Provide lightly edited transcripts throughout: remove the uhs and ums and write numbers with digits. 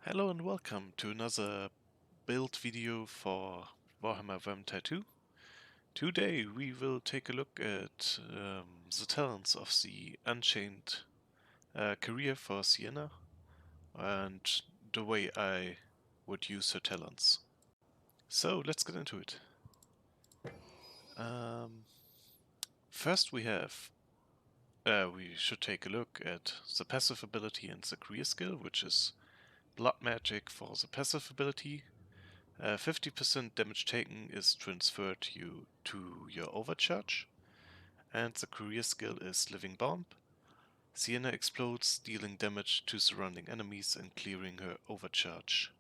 Hello and welcome to another build video for Warhammer Vermintide 2. Today we will take a look at the talents of the Unchained career for Sienna and the way I would use her talents. So let's get into it. First we should take a look at the passive ability and the career skill, which is Blood Magic for the passive ability. 50% damage taken is transferred to your Overcharge, and the career skill is Living Bomb. Sienna explodes, dealing damage to surrounding enemies and clearing her Overcharge.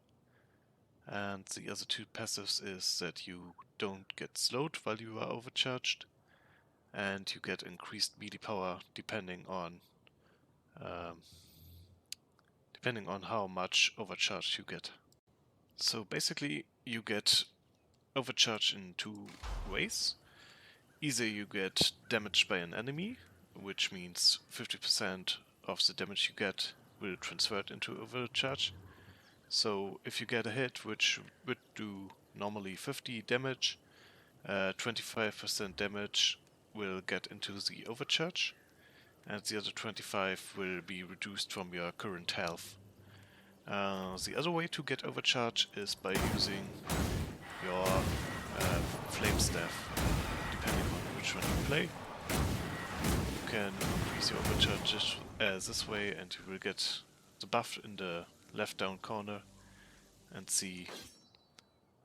And the other two passives is that you don't get slowed while you are overcharged, and you get increased melee power depending on how much overcharge you get. So basically, you get overcharge in two ways. Either you get damaged by an enemy, which means 50% of the damage you get will transfer into overcharge. So if you get a hit which would do normally 50 damage, 25% damage will get into the overcharge, and the other 25 will be reduced from your current health. The other way to get overcharge is by using your flame staff. Depending on which one you play, you can increase your overcharge this way, and you will get the buff in the left down corner and see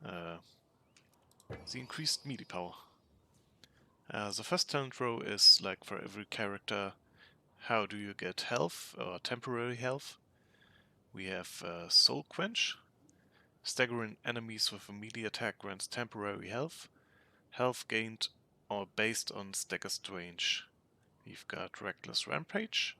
the increased melee power. The first talent row is like for every character, how do you get health or temporary health? We have Soul Quench. Staggering enemies with a melee attack grants temporary health. Health gained or based on stagger's range. We've got Reckless Rampage.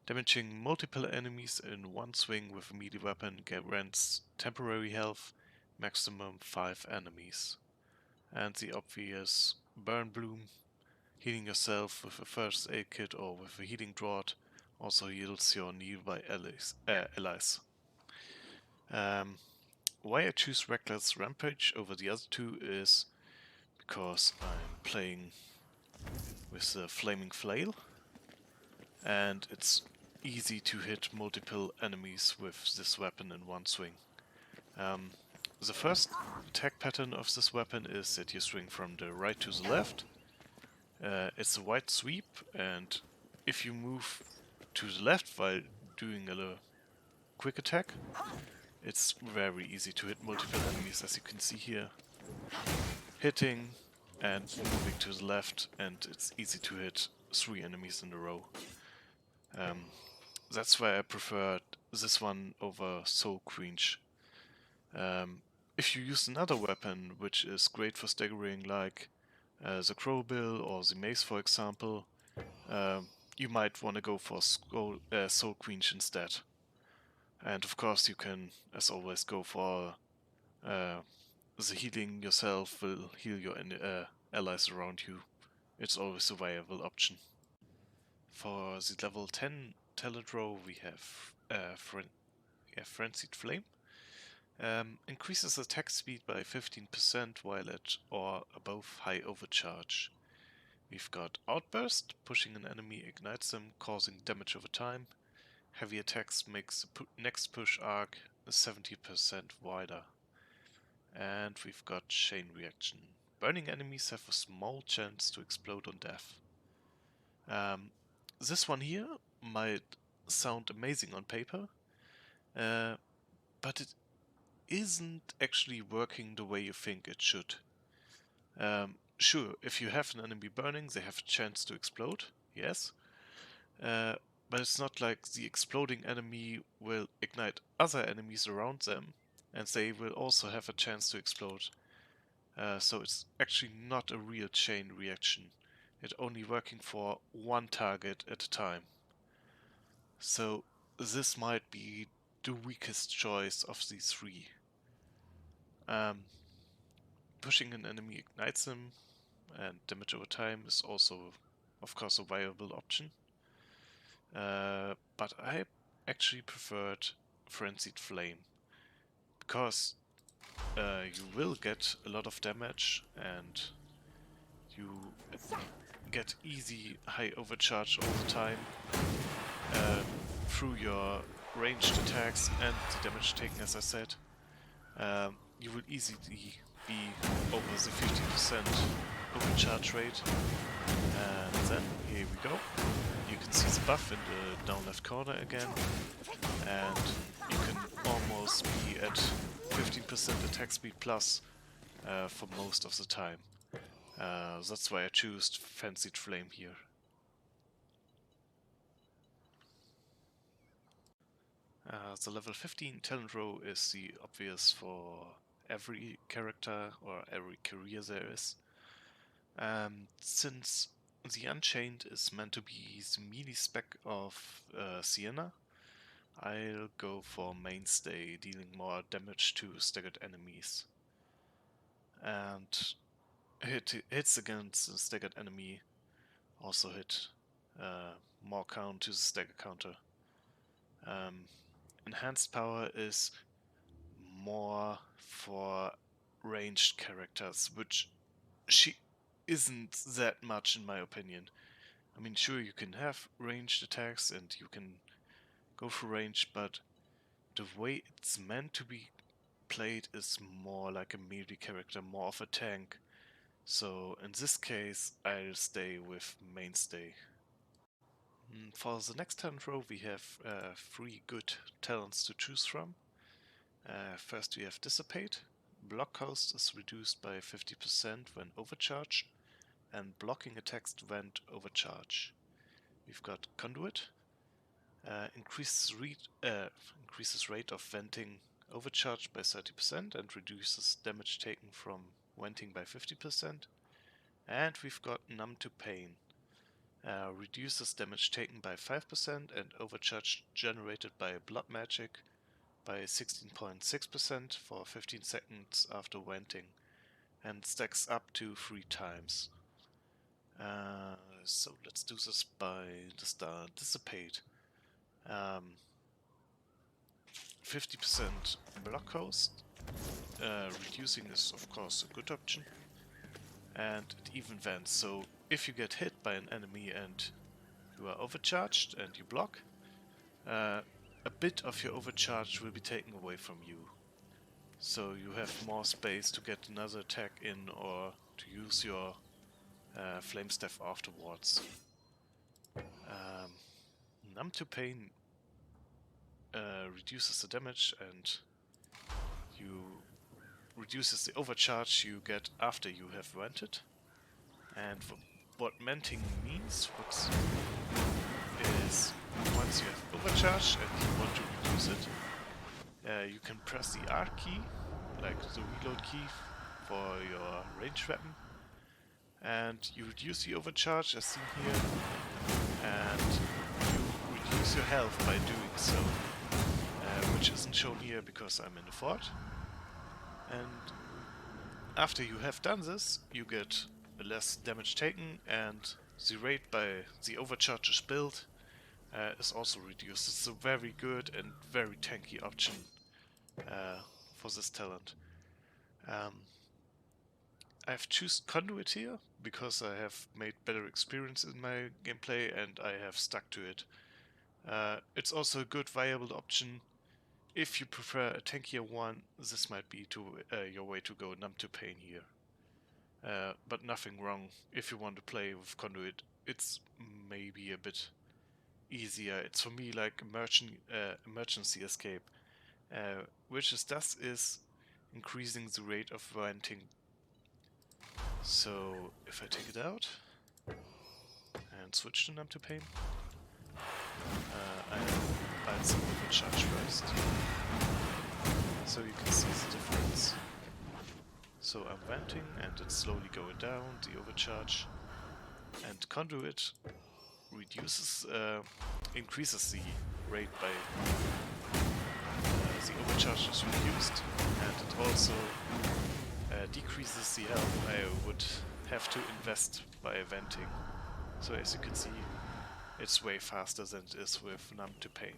Damaging multiple enemies in one swing with a melee weapon grants temporary health, maximum 5 enemies. And the obvious Burn Bloom. Healing yourself with a first aid kit or with a healing draught also heals your nearby allies. Why I choose Reckless Rampage over the other two is because I'm playing with the Flaming Flail, and it's easy to hit multiple enemies with this weapon in one swing. The first attack pattern of this weapon is that you swing from the right to the left. It's a wide sweep, and if you move to the left while doing a quick attack, it's very easy to hit multiple enemies, as you can see here. Hitting and moving to the left, and it's easy to hit 3 enemies in a row. That's why I prefer this one over Soul Quench. If you use another weapon which is great for staggering, like the Crowbill or the Mace for example, you might want to go for Soul Quench instead. And of course you can, as always, go for the healing yourself will heal your allies around you. It's always a viable option. For the level 10 talent row we have Frenzied Flame. Increases attack speed by 15% while at or above high overcharge. We've got Outburst, pushing an enemy ignites them, causing damage over time. Heavy attacks makes the next push arc 70% wider. And we've got Chain Reaction. Burning enemies have a small chance to explode on death. This one here might sound amazing on paper, but it isn't actually working the way you think it should. Sure, if you have an enemy burning, they have a chance to explode, yes. But it's not like the exploding enemy will ignite other enemies around them, and they will also have a chance to explode. So it's actually not a real chain reaction. It's only working for one target at a time. So this might be the weakest choice of these three. Pushing an enemy ignites them, and damage over time is also, of course, a viable option. But I actually preferred Frenzied Flame, because you will get a lot of damage and you get easy high overcharge all the time through your ranged attacks and the damage taken, as I said. You will easily be over the 50% overcharge rate. And then, here we go. You can see the buff in the down left corner again. And you can almost be at 15% attack speed plus for most of the time. That's why I choose Fancied Flame here. The level 15 talent row is the obvious for every character or every career there is. Since the Unchained is meant to be the melee spec of Sienna, I'll go for Mainstay, dealing more damage to staggered enemies. And hits against the staggered enemy also hit more count to the stagger counter. Enhanced power is more for ranged characters, which she isn't that much in my opinion. I mean, sure, you can have ranged attacks and you can go for range, but the way it's meant to be played is more like a melee character, more of a tank. So in this case, I'll stay with Mainstay. For the next talent row, we have 3 good talents to choose from. First we have Dissipate. Block cost is reduced by 50% when overcharge, and blocking attacks when overcharge. We've got Conduit. Increases rate of venting overcharge by 30% and reduces damage taken from venting by 50%. And we've got Numb to Pain. Reduces damage taken by 5% and overcharge generated by blood magic by 16.6% for 15 seconds after venting, and stacks up to 3 times. So let's do this by the start. Dissipate. 50% block cost. Reducing is of course a good option. And it even vents, so if you get hit by an enemy and you are overcharged and you block, a bit of your overcharge will be taken away from you. So you have more space to get another attack in or to use your flame staff afterwards. Numb to Pain reduces the damage and reduces the overcharge you get after you have vented. And what Menting means is once you have overcharged and you want to reduce it, you can press the R key, like the reload key for your ranged weapon, and you reduce the overcharge as seen here, and you reduce your health by doing so, which isn't shown here because I'm in the fort. And after you have done this, you get less damage taken, and the rate by the overcharge's build is also reduced. It's a very good and very tanky option for this talent. I've chosen Conduit here because I have made better experience in my gameplay and I have stuck to it. It's also a good viable option. If you prefer a tankier one, this might be your way to go. Numb to Pain here. But nothing wrong if you want to play with Conduit. It's maybe a bit easier. It's for me like emergency escape, which it does is increasing the rate of venting. So if I take it out and switch to Numb to Pain, I'll add some overcharge first, so you can see the difference. So I'm venting and it's slowly going down, the overcharge, and Conduit increases the rate by the overcharge is reduced, and it also decreases the health I would have to invest by venting. So as you can see, it's way faster than it is with Numb to Pain.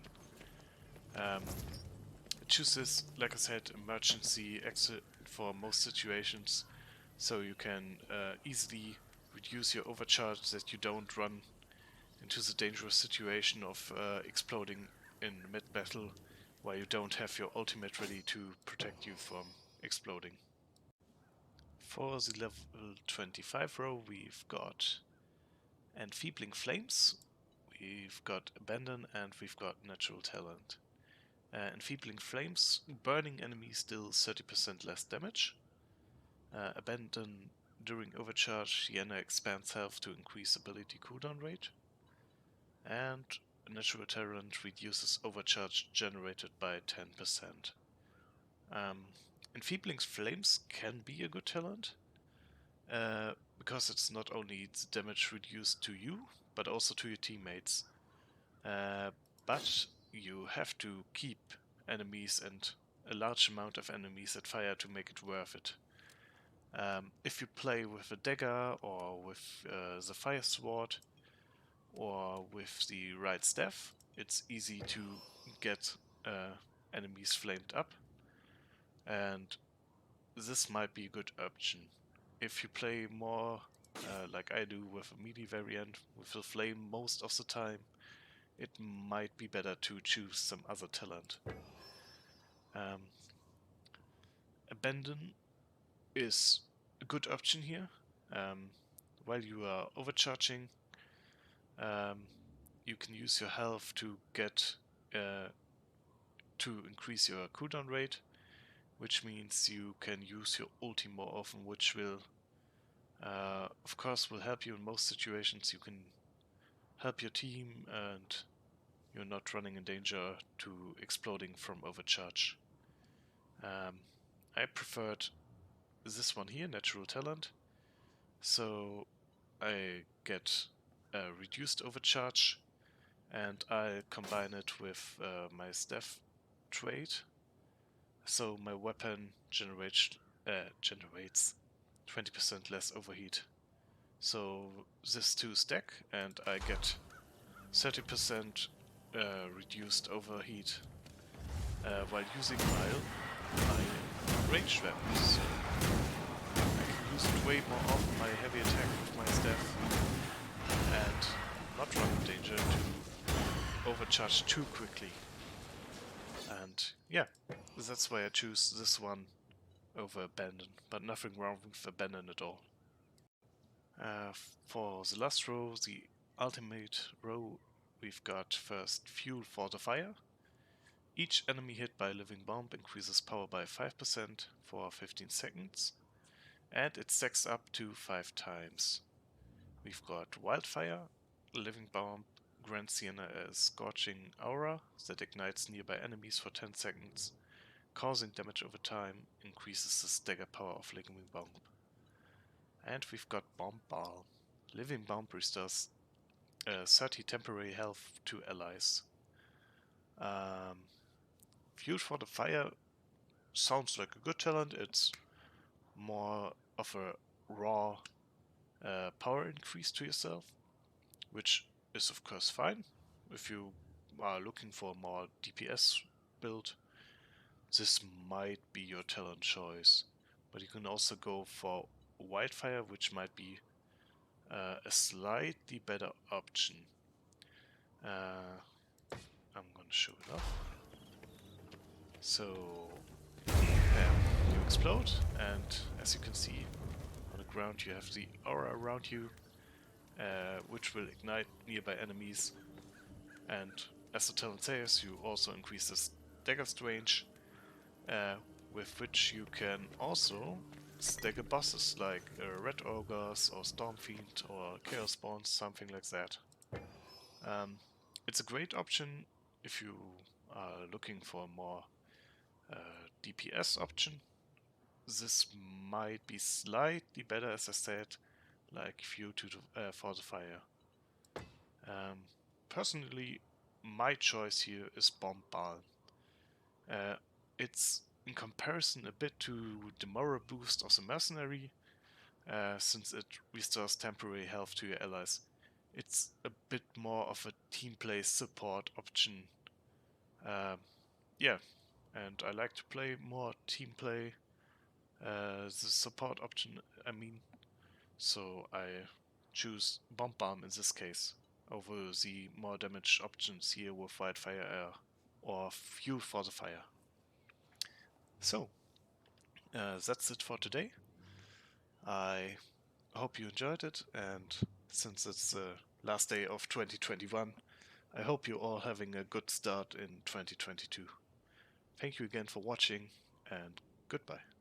choose this, like I said, emergency exit for most situations, so you can easily reduce your overcharge that you don't run into the dangerous situation of exploding in mid-battle while you don't have your ultimate ready to protect you from exploding. For the level 25 row, we've got Enfeebling Flames, we've got Abandon, and we've got Natural Talent. Enfeebling Flames, burning enemies deal 30% less damage. Abandon, during Overcharge, Sienna expands health to increase ability cooldown rate. And Natural Talent reduces overcharge generated by 10%. Enfeebling Flames can be a good talent, because it's not only the damage reduced to you, but also to your teammates. But you have to keep enemies and a large amount of enemies at fire to make it worth it. If you play with a dagger or with the fire sword or with the right staff, it's easy to get enemies flamed up, and this might be a good option. If you play more like I do with a melee variant with the flame most of the time, it might be better to choose some other talent. Abandon is a good option here. While you are overcharging, you can use your health to get to increase your cooldown rate, which means you can use your ulti more often, which will of course will help you in most situations. You can help your team and you're not running in danger to exploding from overcharge. I preferred this one here, Natural Talent, so I get a reduced overcharge and I combine it with my staff trait, so my weapon generates 20% less overheat. So this two stack and I get 30% reduced overheat while using my ranged weapons. So I can use it way more often, my heavy attack with my staff, and not run in danger to overcharge too quickly. And yeah, that's why I choose this one over Abandon, but nothing wrong with Abandon at all. For the last row, the ultimate row, we've got first Fuel for the Fire. Each enemy hit by a living bomb increases power by 5% for 15 seconds, and it stacks up to 5 times. We've got Wildfire. Living bomb grants Sienna a scorching aura that ignites nearby enemies for 10 seconds, causing damage over time, increases the stagger power of Living Bomb. And we've got Bomb Ball. Living Bomb restores 30 temporary health to allies. Fuel for the Fire sounds like a good talent. It's more of a raw power increase to yourself, which is of course fine. If you are looking for a more DPS build, this might be your talent choice. But you can also go for Wildfire, which might be a slightly better option. I'm gonna show it off. So you explode, and as you can see on the ground you have the aura around you, which will ignite nearby enemies, and as the talent says, you also increase the stagger's range, with which you can also stagger bosses like Red Ogres or Stormfiend or Chaos Spawns, something like that. It's a great option if you are looking for a more DPS option. This might be slightly better, as I said, like Fuel for the Fire. Personally, my choice here is Bomb Ball. It's in comparison a bit to the Morale boost of the Mercenary, since it restores temporary health to your allies. It's a bit more of a team play support option. Yeah, and I like to play more team play, the support option, I mean. So I choose Bomb in this case over the more damage options here with Wildfire Air or Fuel for the Fire. So, that's it for today. I hope you enjoyed it, and since it's the last day of 2021, I hope you're all having a good start in 2022. Thank you again for watching, and goodbye.